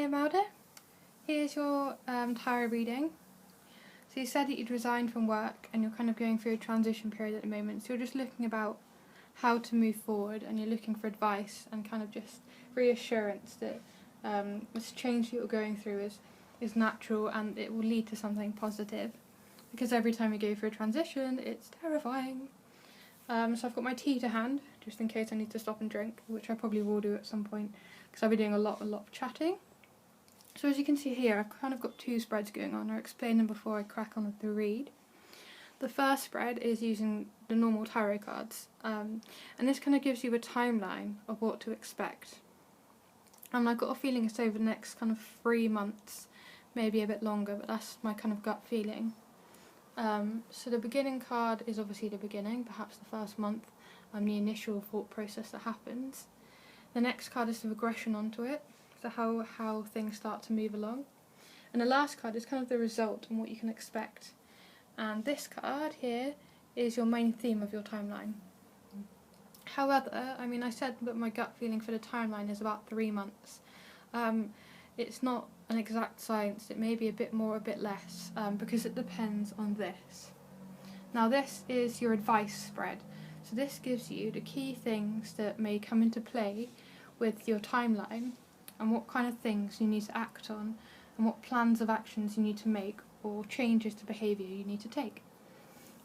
Hi Imelda, here's your tarot reading. So you said that you'd resigned from work and you're kind of going through a transition period at the moment, so you're just looking about how to move forward and you're looking for advice and kind of just reassurance that this change that you're going through is natural and it will lead to something positive, because every time you go through a transition it's terrifying. So I've got my tea to hand just in case I need to stop and drink, which I probably will do at some point because I'll be doing a lot of chatting. So as you can see here, I've kind of got two spreads going on. I'll explain them before I crack on with the read. The first spread is using the normal tarot cards, and this kind of gives you a timeline of what to expect. And I've got a feeling it's over the next kind of 3 months, maybe a bit longer, but that's my kind of gut feeling. So the beginning card is obviously the beginning, perhaps the first month, the initial thought process that happens. The next card is the regression onto it, so how things start to move along. And the last card is kind of the result and what you can expect. And this card here is your main theme of your timeline. However, I said that my gut feeling for the timeline is about 3 months. It's not an exact science, it may be a bit more, a bit less, because it depends on this. Now this is your advice spread. So this gives you the key things that may come into play with your timeline and what kind of things you need to act on and what plans of actions you need to make or changes to behaviour you need to take.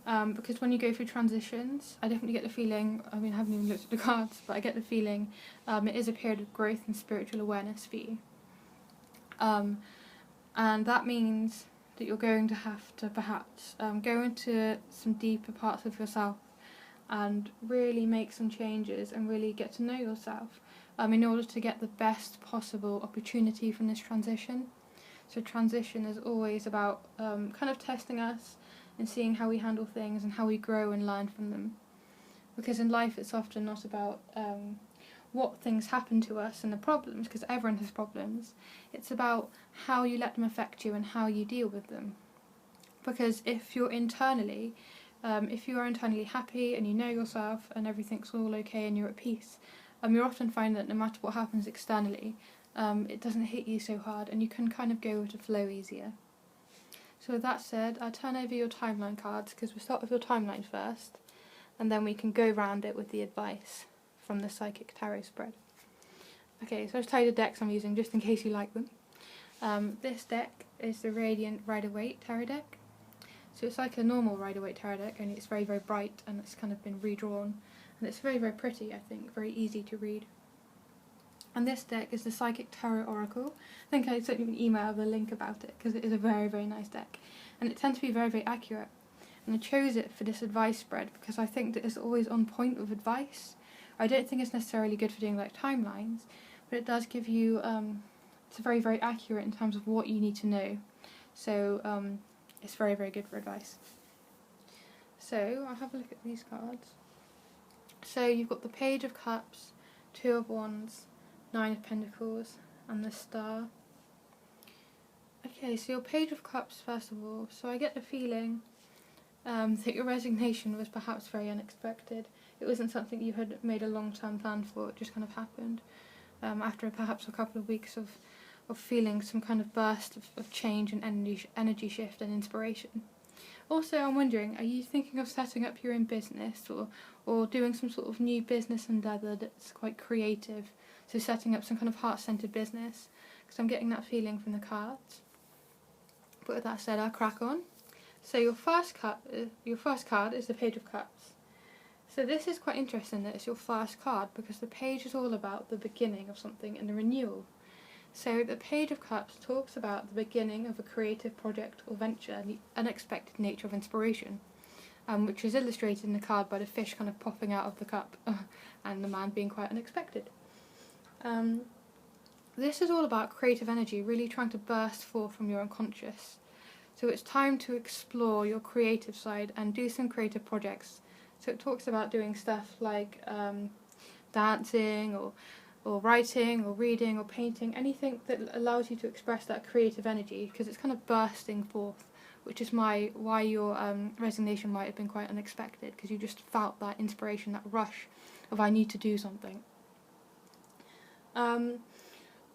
Because when you go through transitions, I definitely get the feeling, I haven't even looked at the cards, but I get the feeling it is a period of growth and spiritual awareness for you. And that means that you're going to have to perhaps go into some deeper parts of yourself and really make some changes and really get to know yourself in order to get the best possible opportunity from this transition. So transition is always about kind of testing us and seeing how we handle things and how we grow and learn from them. Because in life it's often not about what things happen to us and the problems, because everyone has problems. It's about how you let them affect you and how you deal with them. Because if you are internally happy and you know yourself and everything's all okay and you're at peace, you'll often find that no matter what happens externally, it doesn't hit you so hard and you can kind of go with the flow easier. So with that said, I'll turn over your timeline cards, because we'll start with your timeline first and then we can go round it with the advice from the Psychic Tarot spread. Okay, so I'll tell you the decks I'm using just in case you like them. This deck is the Radiant Rider-Waite Tarot deck. So it's like a normal Rider-Waite Tarot deck, only it's very, very bright and it's kind of been redrawn. And it's very, very pretty, I think, very easy to read. And this deck is the Psychic Tarot Oracle. I think I sent you an email with a link about it, because it is a very, very nice deck. And it tends to be very, very accurate. And I chose it for this advice spread because I think that it's always on point with advice. I don't think it's necessarily good for doing like timelines, but it does give you, it's very, very accurate in terms of what you need to know. So it's very, very good for advice. So I'll have a look at these cards. So you've got the Page of Cups, Two of Wands, Nine of Pentacles, and the Star. Okay, so your Page of Cups first of all. So I get the feeling that your resignation was perhaps very unexpected. It wasn't something you had made a long-term plan for, it just kind of happened after perhaps a couple of weeks of feeling some kind of burst of change and energy shift and inspiration. Also, I'm wondering, are you thinking of setting up your own business or doing some sort of new business endeavour that's quite creative? So setting up some kind of heart-centered business, because I'm getting that feeling from the cards. But with that said, I'll crack on. So your first card is the Page of Cups. So this is quite interesting that it's your first card, because the page is all about the beginning of something and the renewal. So the Page of Cups talks about the beginning of a creative project or venture and the unexpected nature of inspiration, which is illustrated in the card by the fish kind of popping out of the cup and the man being quite unexpected. This is all about creative energy, really trying to burst forth from your unconscious. So it's time to explore your creative side and do some creative projects. So it talks about doing stuff like dancing or writing or reading or painting, anything that allows you to express that creative energy, because it's kind of bursting forth, which is why your resignation might have been quite unexpected, because you just felt that inspiration, that rush of I need to do something.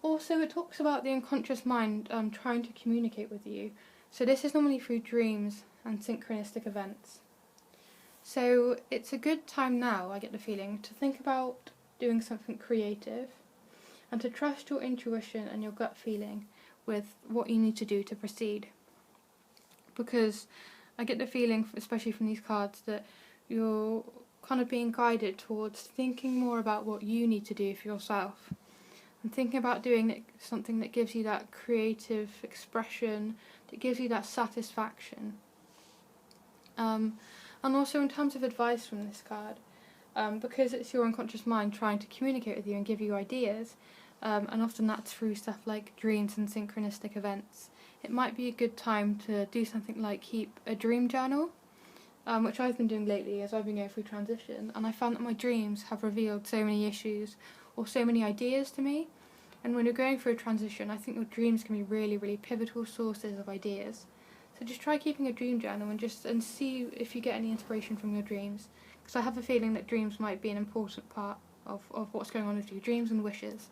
Also, it talks about the unconscious mind trying to communicate with you. So this is normally through dreams and synchronistic events. So it's a good time now, I get the feeling, to think about doing something creative and to trust your intuition and your gut feeling with what you need to do to proceed. Because I get the feeling, especially from these cards, that you're kind of being guided towards thinking more about what you need to do for yourself and thinking about doing something that gives you that creative expression, that gives you that satisfaction. And also in terms of advice from this card, because it's your unconscious mind trying to communicate with you and give you ideas, and often that's through stuff like dreams and synchronistic events, it might be a good time to do something like keep a dream journal, which I've been doing lately as I've been going through transition, and I found that my dreams have revealed so many issues or so many ideas to me. And when you're going through a transition, I think your dreams can be really, really pivotal sources of ideas. So just try keeping a dream journal and see if you get any inspiration from your dreams, because I have a feeling that dreams might be an important part of what's going on with you, dreams and wishes.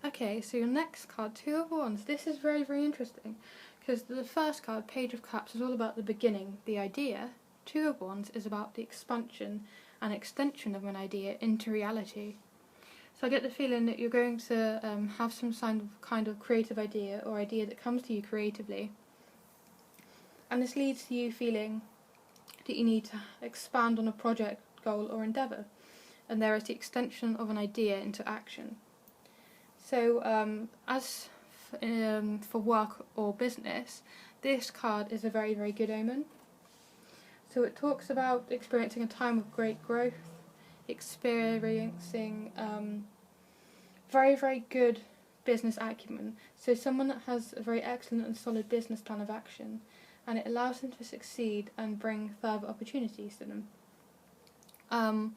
Okay, so your next card, Two of Wands. This is very, very interesting, because the first card, Page of Cups, is all about the beginning, the idea. Two of Wands is about the expansion and extension of an idea into reality. So I get the feeling that you're going to have some kind of creative idea or idea that comes to you creatively. And this leads to you feeling that you need to expand on a project, goal or endeavour. And there is the extension of an idea into action. So for work or business, this card is a very, very good omen. So it talks about experiencing a time of great growth, experiencing very, very good business acumen. So someone that has a very excellent and solid business plan of action, and it allows them to succeed and bring further opportunities to them.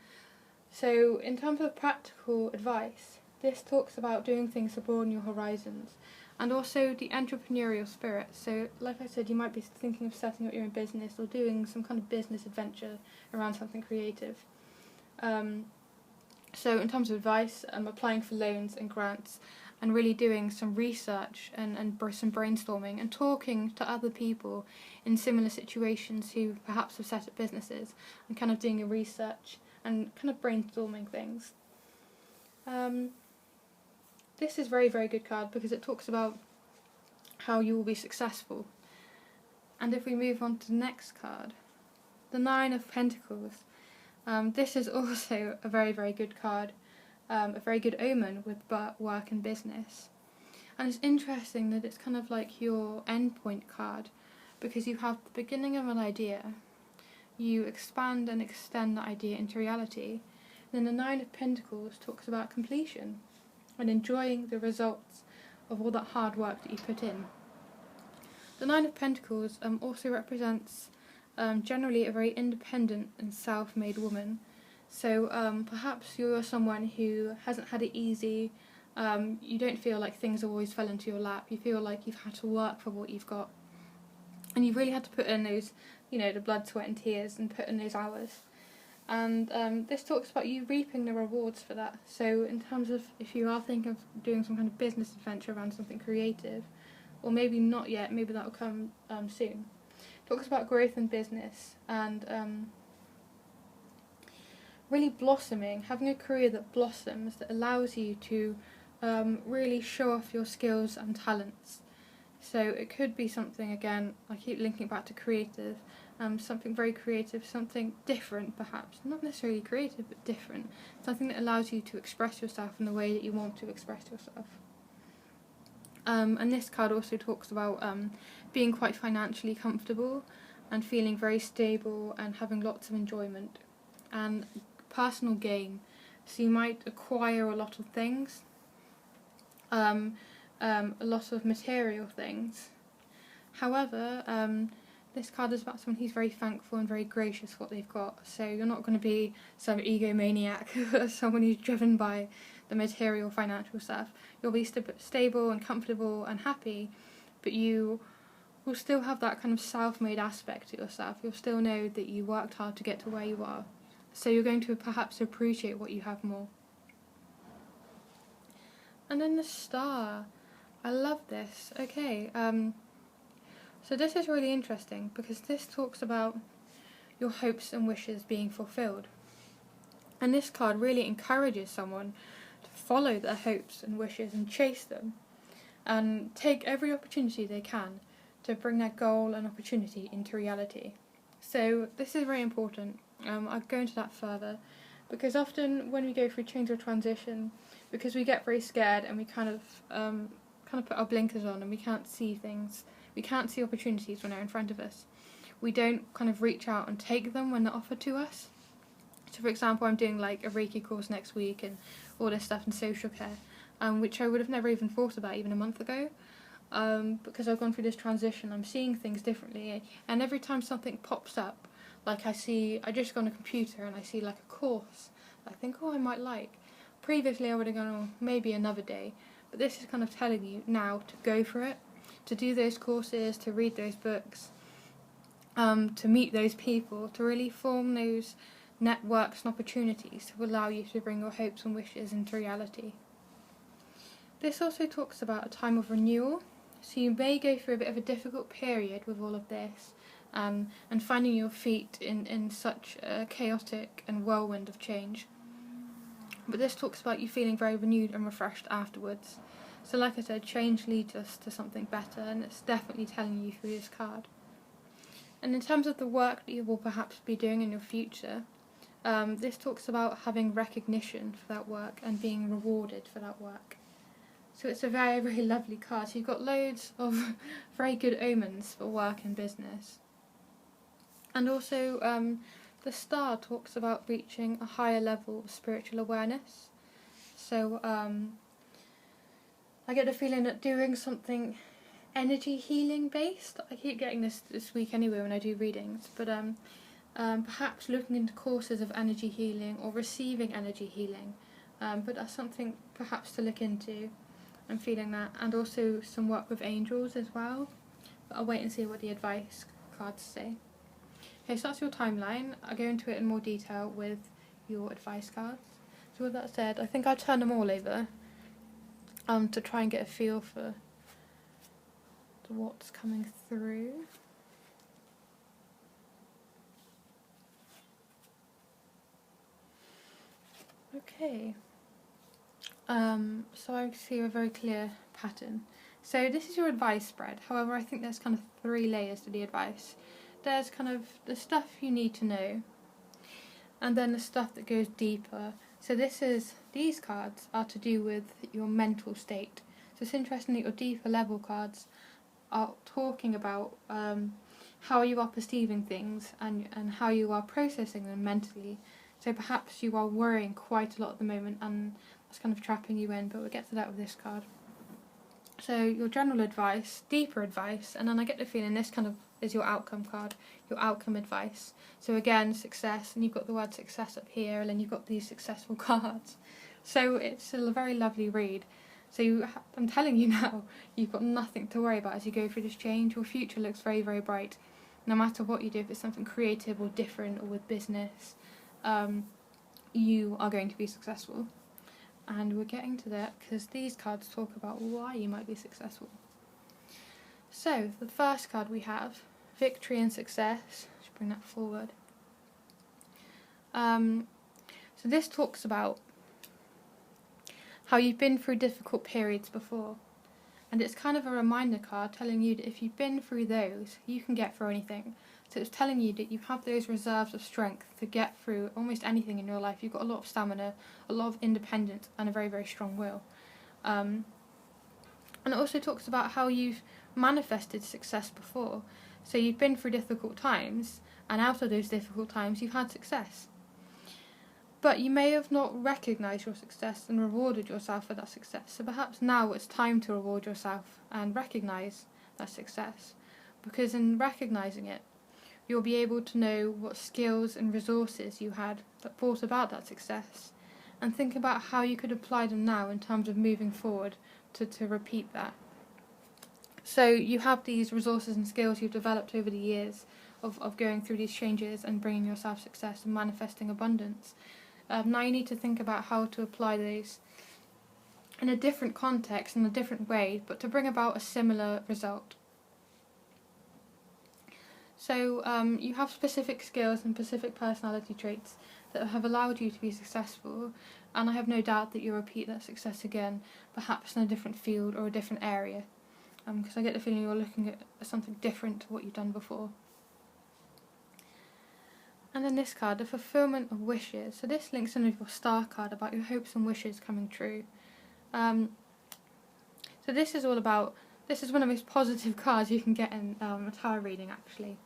So in terms of practical advice, this talks about doing things to broaden your horizons and also the entrepreneurial spirit. So like I said, you might be thinking of setting up your own business or doing some kind of business adventure around something creative. So in terms of advice, applying for loans and grants and really doing some research and some brainstorming and talking to other people in similar situations who perhaps have set up businesses and kind of doing a research and kind of brainstorming things. This is a very, very good card because it talks about how you will be successful. And if we move on to the next card, the Nine of Pentacles, this is also a very, very good card, a very good omen with work and business. And it's interesting that it's kind of like your endpoint card, because you have the beginning of an idea, you expand and extend that idea into reality. Then the Nine of Pentacles talks about completion and enjoying the results of all that hard work that you put in. The Nine of Pentacles also represents generally a very independent and self-made woman. So perhaps you're someone who hasn't had it easy, you don't feel like things always fell into your lap, you feel like you've had to work for what you've got. And you've really had to put in those, the blood, sweat and tears and put in those hours. And this talks about you reaping the rewards for that. So in terms of if you are thinking of doing some kind of business adventure around something creative, or maybe not yet, maybe that will come soon. It talks about growth in business and really blossoming, having a career that blossoms, that allows you to really show off your skills and talents. So it could be something, again, I keep linking back to creative, something very creative, something different perhaps, not necessarily creative but different, something that allows you to express yourself in the way that you want to express yourself. And this card also talks about being quite financially comfortable and feeling very stable and having lots of enjoyment and personal gain. So you might acquire a lot of things, a lot of material things. However, this card is about someone who's very thankful and very gracious for what they've got. So you're not going to be some egomaniac, someone who's driven by the material financial stuff. You'll be stable and comfortable and happy, but you will still have that kind of self-made aspect to yourself. You'll still know that you worked hard to get to where you are. So you're going to perhaps appreciate what you have more. And then the star. I love this. Okay, so this is really interesting because this talks about your hopes and wishes being fulfilled. And this card really encourages someone to follow their hopes and wishes and chase them and take every opportunity they can to bring their goal and opportunity into reality. So this is very important. I'll go into that further because often when we go through change or transition, because we get very scared and we kind of put our blinkers on and we can't see things, we can't see opportunities when they're in front of us. We don't kind of reach out and take them when they're offered to us. So for example, I'm doing like a Reiki course next week and all this stuff in social care, which I would have never even thought about even a month ago. Because I've gone through this transition, I'm seeing things differently, and every time something pops up, like I just go on a computer and I see like a course I think, oh, I might like. Previously I would have gone, oh, maybe another day, but this is kind of telling you now to go for it, to do those courses, to read those books, to meet those people, to really form those networks and opportunities to allow you to bring your hopes and wishes into reality. This also talks about a time of renewal. So you may go through a bit of a difficult period with all of this, and finding your feet in such a chaotic and whirlwind of change. But this talks about you feeling very renewed and refreshed afterwards. So like I said, change leads us to something better, and it's definitely telling you through this card. And in terms of the work that you will perhaps be doing in your future, this talks about having recognition for that work and being rewarded for that work. So it's a very, very lovely card. So you've got loads of very good omens for work and business. And also the star talks about reaching a higher level of spiritual awareness. So I get the feeling that doing something energy healing based, I keep getting this week anyway when I do readings, but perhaps looking into courses of energy healing or receiving energy healing, but that's something perhaps to look into. I'm feeling that, and also some work with angels as well, but I'll wait and see what the advice cards say. Okay, so that's your timeline. I'll go into it in more detail with your advice cards. So with that said, I think I'll turn them all over to try and get a feel for what's coming through. Okay. So I see a very clear pattern. So this is your advice spread. However, I think there's kind of 3 layers to the advice. There's kind of the stuff you need to know, and then the stuff that goes deeper. So these cards are to do with your mental state. So it's interesting that your deeper level cards are talking about how you are perceiving things and how you are processing them mentally. So perhaps you are worrying quite a lot at the moment, and that's kind of trapping you in, but we'll get to that with this card. So your general advice, deeper advice, and then I get the feeling this kind of is your outcome card, your outcome advice. So again, success, and you've got the word success up here, and then you've got these successful cards. So it's a very lovely read. So I'm telling you now, you've got nothing to worry about as you go through this change. Your future looks very, very bright. No matter what you do, if it's something creative or different or with business, you are going to be successful. And we're getting to that because these cards talk about why you might be successful. So the first card we have, victory and success. Let's bring that forward. So this talks about how you've been through difficult periods before, and it's kind of a reminder card telling you that if you've been through those, you can get through anything. So it's telling you that you have those reserves of strength to get through almost anything in your life. You've got a lot of stamina, a lot of independence, and a very, very strong will. And it also talks about how you've manifested success before. So you've been through difficult times, and out of those difficult times you've had success. But you may have not recognised your success and rewarded yourself for that success. So perhaps now it's time to reward yourself and recognise that success. Because in recognising it, you'll be able to know what skills and resources you had that brought about that success, and think about how you could apply them now in terms of moving forward to repeat that. So you have these resources and skills you've developed over the years of going through these changes and bringing yourself success and manifesting abundance. Now you need to think about how to apply those in a different context, in a different way, but to bring about a similar result. So you have specific skills and specific personality traits that have allowed you to be successful, and I have no doubt that you'll repeat that success again, perhaps in a different field or a different area, because I get the feeling you're looking at something different to what you've done before. And then this card, the fulfillment of wishes. So this links in with your star card about your hopes and wishes coming true. So this is all about, this is one of the most positive cards you can get in a tarot reading, actually.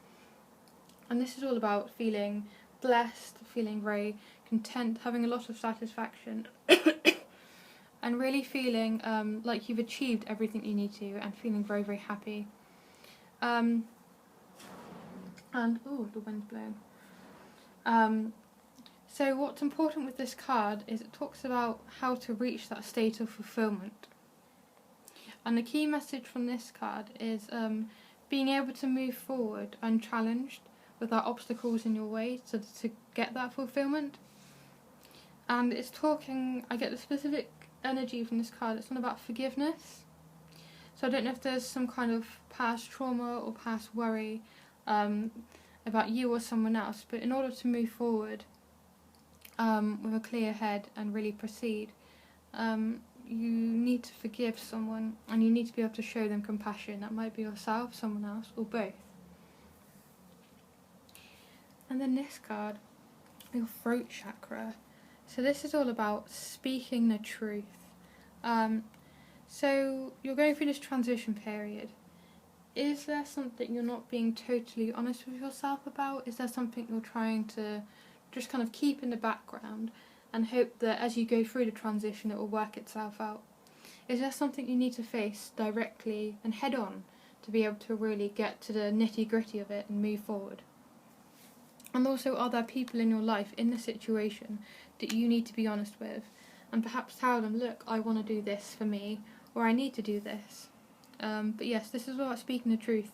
And this is all about feeling blessed, feeling very content, having a lot of satisfaction, and really feeling like you've achieved everything you need to, and feeling very, very happy. And, oh, the wind's blowing. So what's important with this card is it talks about how to reach that state of fulfillment. And the key message from this card is being able to move forward unchallenged without obstacles in your way to get that fulfillment. And it's talking, I get the specific energy from this card, it's not about forgiveness. So I don't know if there's some kind of past trauma or past worry about you or someone else, but in order to move forward with a clear head and really proceed, you need to forgive someone, and you need to be able to show them compassion. That might be yourself, someone else, or both. And then this card, your throat chakra. So this is all about speaking the truth. So you're going through this transition period. Is there something you're not being totally honest with yourself about? Is there something you're trying to just kind of keep in the background and hope that as you go through the transition it will work itself out? Is there something you need to face directly and head on to be able to really get to the nitty-gritty of it and move forward? And also, are there people in your life in the situation that you need to be honest with and perhaps tell them, look, I want to do this for me, or I need to do this. But yes, this is about speaking the truth,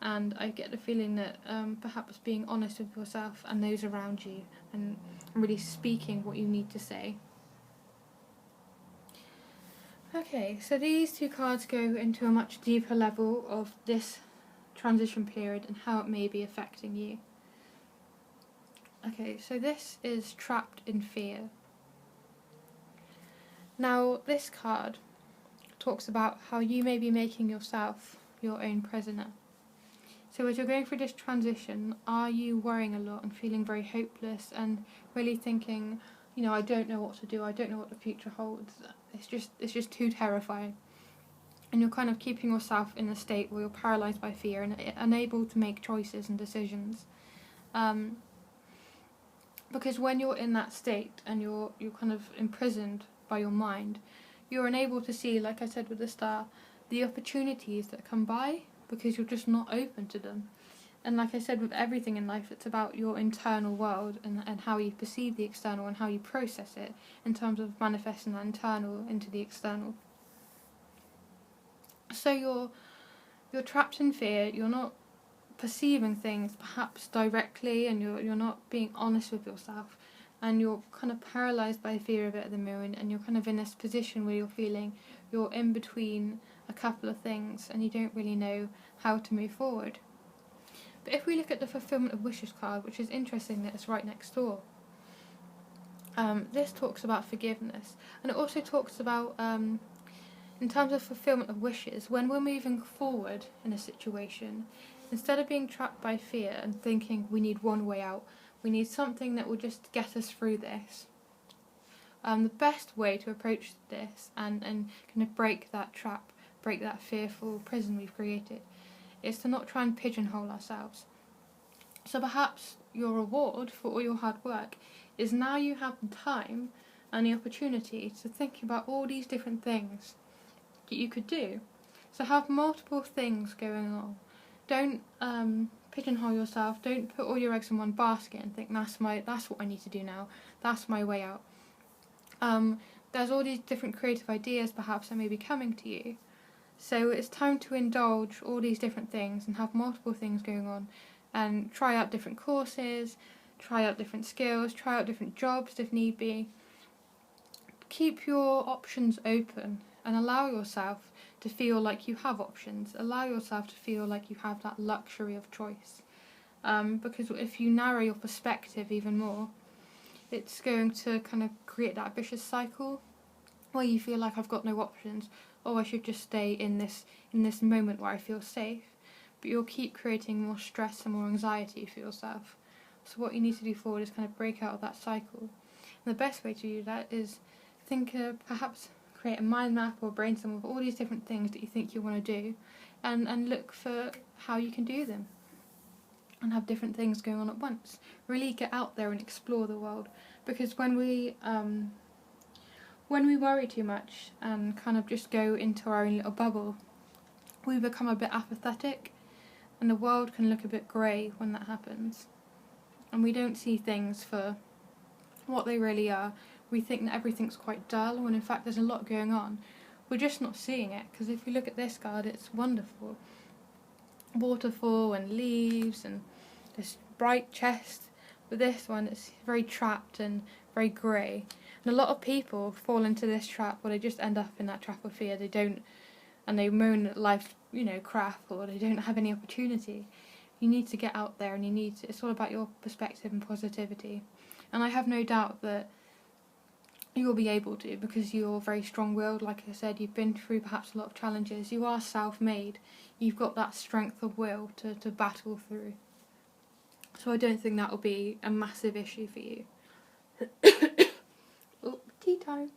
and I get the feeling that perhaps being honest with yourself and those around you and really speaking what you need to say. Okay, so these two cards go into a much deeper level of this transition period and how it may be affecting you. Okay, so this is Trapped in Fear. Now, this card talks about how you may be making yourself your own prisoner. So as you're going through this transition, are you worrying a lot and feeling very hopeless and really thinking, you know, I don't know what to do, I don't know what the future holds, it's just too terrifying. And you're kind of keeping yourself in a state where you're paralysed by fear and unable to make choices and decisions. Because when you're in that state and you're kind of imprisoned by your mind, you're unable to see, like I said with the star, the opportunities that come by because you're just not open to them. And like I said, with everything in life, it's about your internal world and how you perceive the external and how you process it in terms of manifesting that internal into the external. So you're trapped in fear, you're not perceiving things perhaps directly, and you're not being honest with yourself, and you're kind of paralysed by fear of it at the moment, and you're kind of in this position where you're feeling you're in between a couple of things and you don't really know how to move forward. But if we look at the fulfillment of wishes card, which is interesting that it's right next door, this talks about forgiveness, and it also talks about in terms of fulfillment of wishes, when we're moving forward in a situation, instead of being trapped by fear and thinking we need one way out, we need something that will just get us through this. The best way to approach this and kind of break that trap, break that fearful prison we've created, is to not try and pigeonhole ourselves. So perhaps your reward for all your hard work is now you have the time and the opportunity to think about all these different things that you could do. So have multiple things going on. Don't pigeonhole yourself. Don't put all your eggs in one basket and think that's what I need to do now. That's my way out. There's all these different creative ideas perhaps that may be coming to you. So it's time to indulge all these different things and have multiple things going on, and try out different courses, try out different skills, try out different jobs if need be. keep your options open and allow yourself to feel like you have options. Allow yourself to feel like you have that luxury of choice. Because if you narrow your perspective even more, it's going to kind of create that vicious cycle where you feel like I've got no options, or I should just stay in this moment where I feel safe. But you'll keep creating more stress and more anxiety for yourself. So what you need to do forward is kind of break out of that cycle. And the best way to do that is perhaps create a mind map or brainstorm of all these different things that you think you want to do, and look for how you can do them. And have different things going on at once. Really get out there and explore the world, because when we worry too much and kind of just go into our own little bubble, we become a bit apathetic, and the world can look a bit grey when that happens. And we don't see things for what they really are. We think that everything's quite dull, when in fact there's a lot going on. We're just not seeing it, because if we look at this card, it's wonderful. Waterfall and leaves and this bright chest, but this one is very trapped and very grey. And a lot of people fall into this trap, or they just end up in that trap of fear. They moan at life's, crap, or they don't have any opportunity. You need to get out there, and it's all about your perspective and positivity. And I have no doubt that you will be able to, because you're very strong-willed. Like I said, you've been through perhaps a lot of challenges. You are self-made. You've got that strength of will to battle through. So I don't think that will be a massive issue for you. Oh, tea time.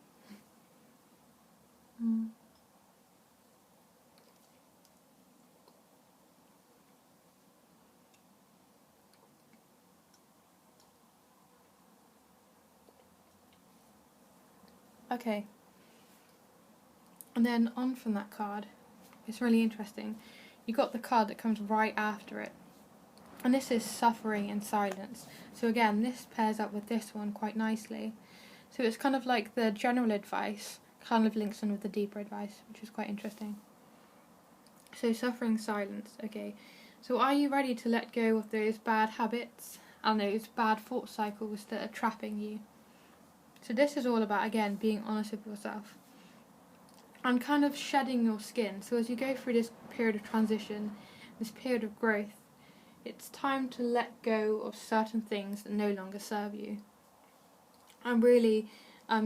Okay. And then on from that card, it's really interesting. You got the card that comes right after it. And this is suffering in silence. So again, this pairs up with this one quite nicely. So it's kind of like the general advice kind of links in with the deeper advice, which is quite interesting. So suffering silence, okay. So are you ready to let go of those bad habits and those bad thought cycles that are trapping you? So this is all about, again, being honest with yourself and kind of shedding your skin. So as you go through this period of transition, this period of growth, it's time to let go of certain things that no longer serve you, and really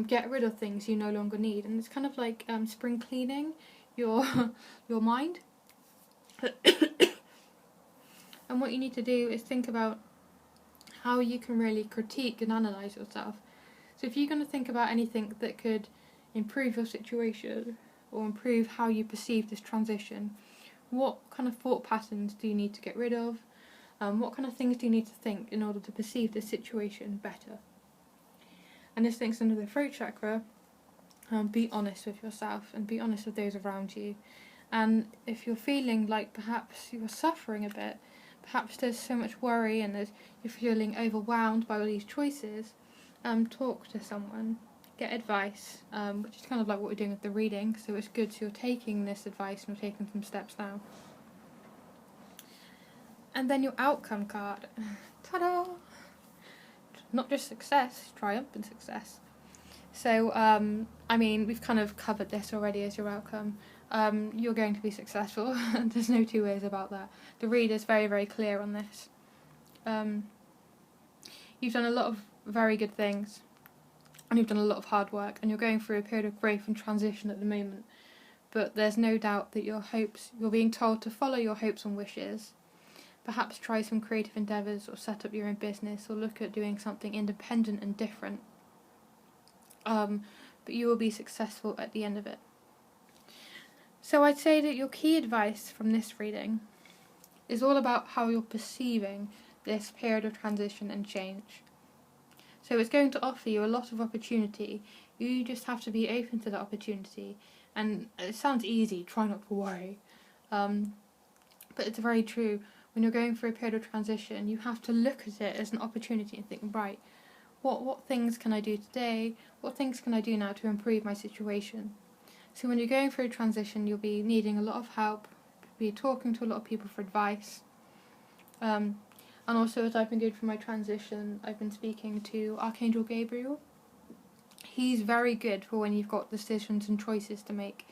get rid of things you no longer need. And it's kind of like spring cleaning your mind. And what you need to do is think about how you can really critique and analyse yourself. So if you're going to think about anything that could improve your situation or improve how you perceive this transition, what kind of thought patterns do you need to get rid of? What kind of things do you need to think in order to perceive this situation better? And this links under the throat chakra. Be honest with yourself and be honest with those around you. And if you're feeling like perhaps you're suffering a bit, perhaps there's so much worry and you're feeling overwhelmed by all these choices, talk to someone, get advice, which is kind of like what we're doing with the reading. So it's good, so you're taking this advice and you're taking some steps now. And then your outcome card. Ta-da! Not just success, triumphant success. So, we've kind of covered this already as your outcome. You're going to be successful. There's no two ways about that. The reader's very, very clear on this. You've done a lot of very good things, and you've done a lot of hard work, and you're going through a period of growth and transition at the moment. But there's no doubt that you're being told to follow your hopes and wishes. Perhaps try some creative endeavours, or set up your own business, or look at doing something independent and different. But you will be successful at the end of it. So I'd say that your key advice from this reading is all about how you're perceiving this period of transition and change. So it's going to offer you a lot of opportunity. You just have to be open to that opportunity. And it sounds easy, try not to worry. But it's very true. When you're going through a period of transition, you have to look at it as an opportunity and think, right, what things can I do today? What things can I do now to improve my situation? So when you're going through a transition, you'll be needing a lot of help, you'll be talking to a lot of people for advice. And also, as I've been going through my transition, I've been speaking to Archangel Gabriel. he's very good for when you've got decisions and choices to make.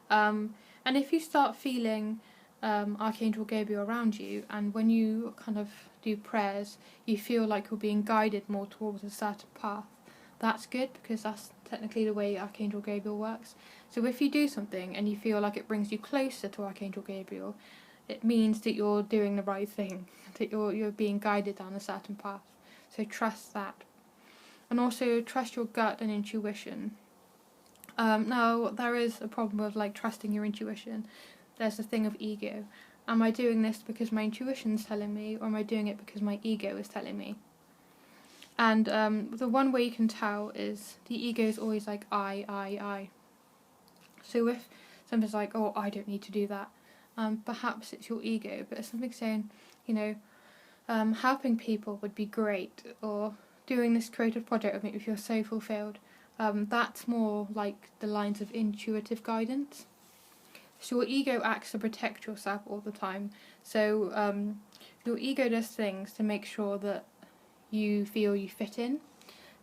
And if you start feeling Archangel Gabriel around you, and when you kind of do prayers, you feel like you're being guided more towards a certain path, that's good, because that's technically the way Archangel Gabriel works. So if you do something and you feel like it brings you closer to Archangel Gabriel, it means that you're doing the right thing, that you're being guided down a certain path. So trust that. And also trust your gut and intuition. Now, there is a problem with like trusting your intuition. There's a thing of ego. Am I doing this because my intuition's telling me, or am I doing it because my ego is telling me? And the one way you can tell is the ego is always like I. So if something's like, oh, I don't need to do that, perhaps it's your ego, but it's something saying, you know, helping people would be great, or doing this creative project would make me feel so fulfilled. That's more like the lines of intuitive guidance. So your ego acts to protect yourself all the time. So your ego does things to make sure that you feel you fit in.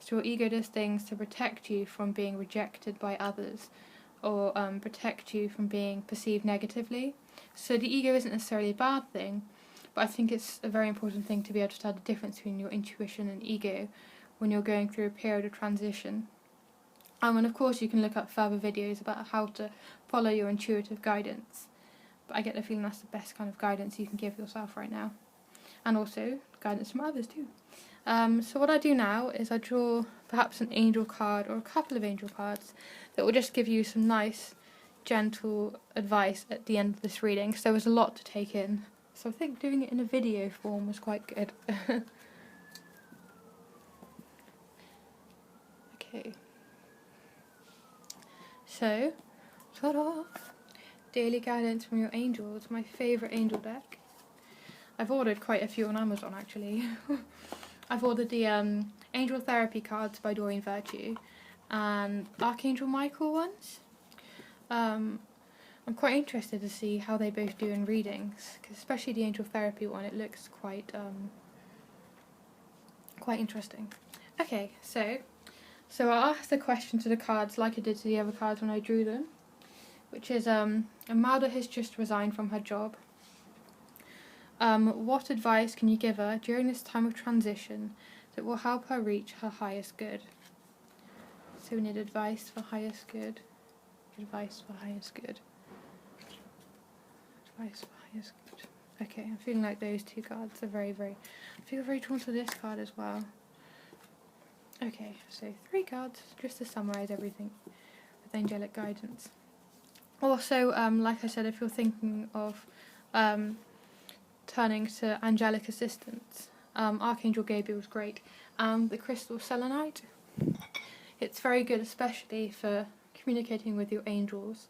So your ego does things to protect you from being rejected by others, or protect you from being perceived negatively. So the ego isn't necessarily a bad thing, but I think it's a very important thing to be able to tell the difference between your intuition and ego when you're going through a period of transition. And of course you can look up further videos about how to follow your intuitive guidance, but I get the feeling that's the best kind of guidance you can give yourself right now, and also guidance from others too. So what I do now is I draw perhaps an angel card or a couple of angel cards that will just give you some nice, gentle advice at the end of this reading. So there was a lot to take in, so I think doing it in a video form was quite good. Okay. So, ta-da! Daily Guidance from Your Angels, my favourite angel deck. I've ordered quite a few on Amazon actually. I've ordered the Angel Therapy cards by Doreen Virtue and Archangel Michael ones. I'm quite interested to see how they both do in readings, because especially the Angel Therapy one, it looks quite interesting. Okay, so I'll ask the question to the cards like I did to the other cards when I drew them, which is Imelda has just resigned from her job. What advice can you give her during this time of transition that will help her reach her highest good? So we need advice for highest good. Advice for highest good. Advice for highest good. Okay, I'm feeling like those two cards are I feel very drawn to this card as well. Okay, so 3 cards, just to summarise everything with angelic guidance. Also, like I said, if you're thinking of turning to angelic assistance, Archangel Gabriel is great. The crystal selenite, it's very good, especially for communicating with your angels.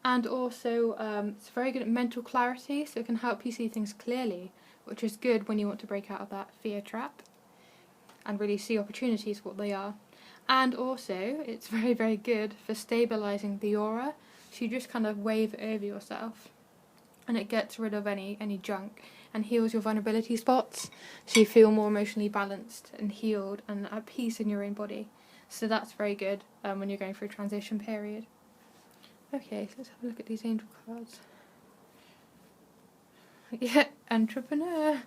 And also, it's very good at mental clarity, so it can help you see things clearly, which is good when you want to break out of that fear trap and really see opportunities for what they are. And also, it's very good for stabilising the aura, so you just kind of wave it over yourself, and it gets rid of any junk and heals your vulnerability spots, so you feel more emotionally balanced and healed and at peace in your own body. So that's very good when you're going through a transition period. Okay, so let's have a look at these angel cards. Yeah, entrepreneur.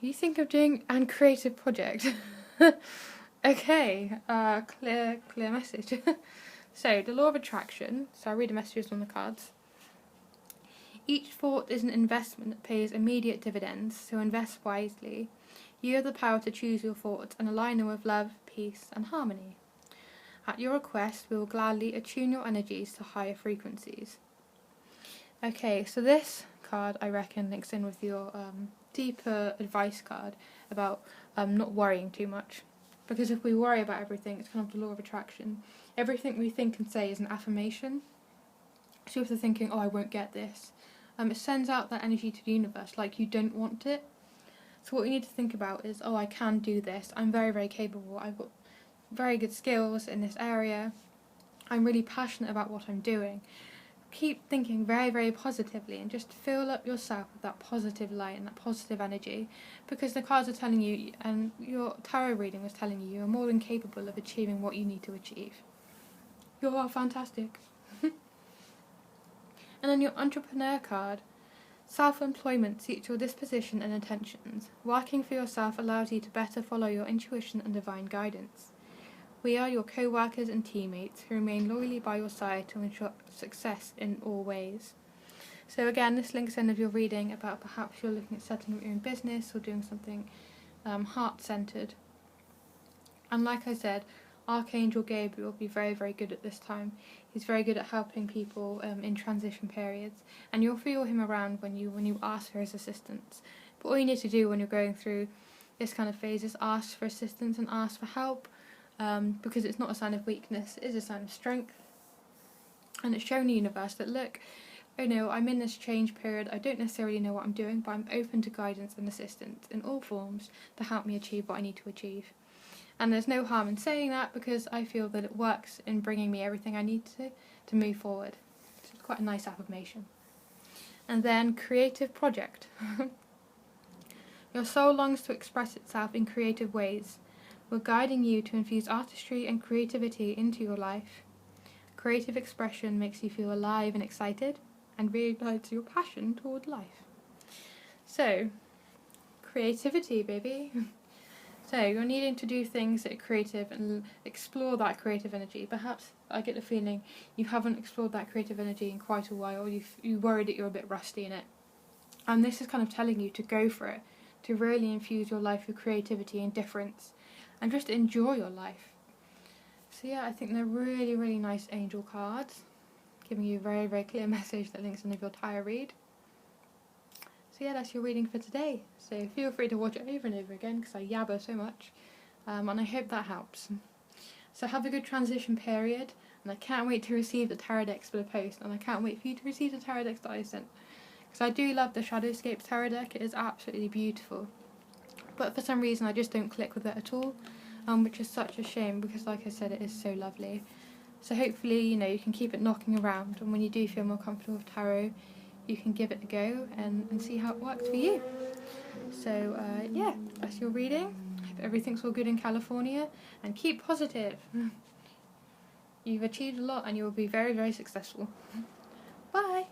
You think of doing a creative project. Okay, clear message. So, the law of attraction. So I'll read the messages on the cards. Each thought is an investment that pays immediate dividends, so invest wisely. You have the power to choose your thoughts and align them with love, peace, and harmony. At your request, we will gladly attune your energies to higher frequencies. Okay, so this card, I reckon, links in with your deeper advice card about not worrying too much. Because if we worry about everything, it's kind of the law of attraction. Everything we think and say is an affirmation. So if they're thinking, oh, I won't get this, it sends out that energy to the universe, like you don't want it. So what you need to think about is, oh, I can do this. I'm very capable. I've got very good skills in this area. I'm really passionate about what I'm doing. keep thinking very, very positively and just fill up yourself with that positive light and that positive energy, because the cards are telling you, and your tarot reading was telling you, you're more than capable of achieving what you need to achieve. You are fantastic. And then your entrepreneur card. Self-employment suits your disposition and intentions. Working for yourself allows you to better follow your intuition and divine guidance. We are your co-workers and teammates who remain loyally by your side to ensure success in all ways. So again, this links in with your reading about perhaps you're looking at setting up your own business or doing something heart-centered. And like I said, Archangel Gabriel will be very, very good at this time. He's very good at helping people in transition periods, and you'll feel him around when you ask for his assistance. But all you need to do when you're going through this kind of phase is ask for assistance and ask for help, because it's not a sign of weakness, it is a sign of strength. And it's showing the universe that, look, oh no, I'm in this change period, I don't necessarily know what I'm doing, but I'm open to guidance and assistance in all forms to help me achieve what I need to achieve. And there's no harm in saying that, because I feel that it works in bringing me everything I need to move forward. So it's quite a nice affirmation. And then creative project. Your soul longs to express itself in creative ways. We're guiding you to infuse artistry and creativity into your life. Creative expression makes you feel alive and excited, and reignites your passion toward life. So, creativity, baby. So you're needing to do things that are creative and explore that creative energy. Perhaps I get the feeling you haven't explored that creative energy in quite a while. You worry that you're a bit rusty in it. And this is kind of telling you to go for it, to really infuse your life with creativity and difference, and just enjoy your life. So yeah, I think they're really, really nice angel cards, giving you a very, very clear message that links in with your tarot read. So yeah, that's your reading for today. So feel free to watch it over and over again, because I yabber so much, and I hope that helps. So have a good transition period, and I can't wait to receive the tarot decks for the post, and I can't wait for you to receive the tarot decks that I sent, because I do love the Shadowscapes tarot deck. It is absolutely beautiful, but for some reason I just don't click with it at all, which is such a shame, because like I said, it is so lovely. So hopefully, you can keep it knocking around, and when you do feel more comfortable with tarot, you can give it a go and see how it works for you. So yeah, that's your reading. Hope everything's all good in California, and keep positive. You've achieved a lot and you will be very, very successful. Bye!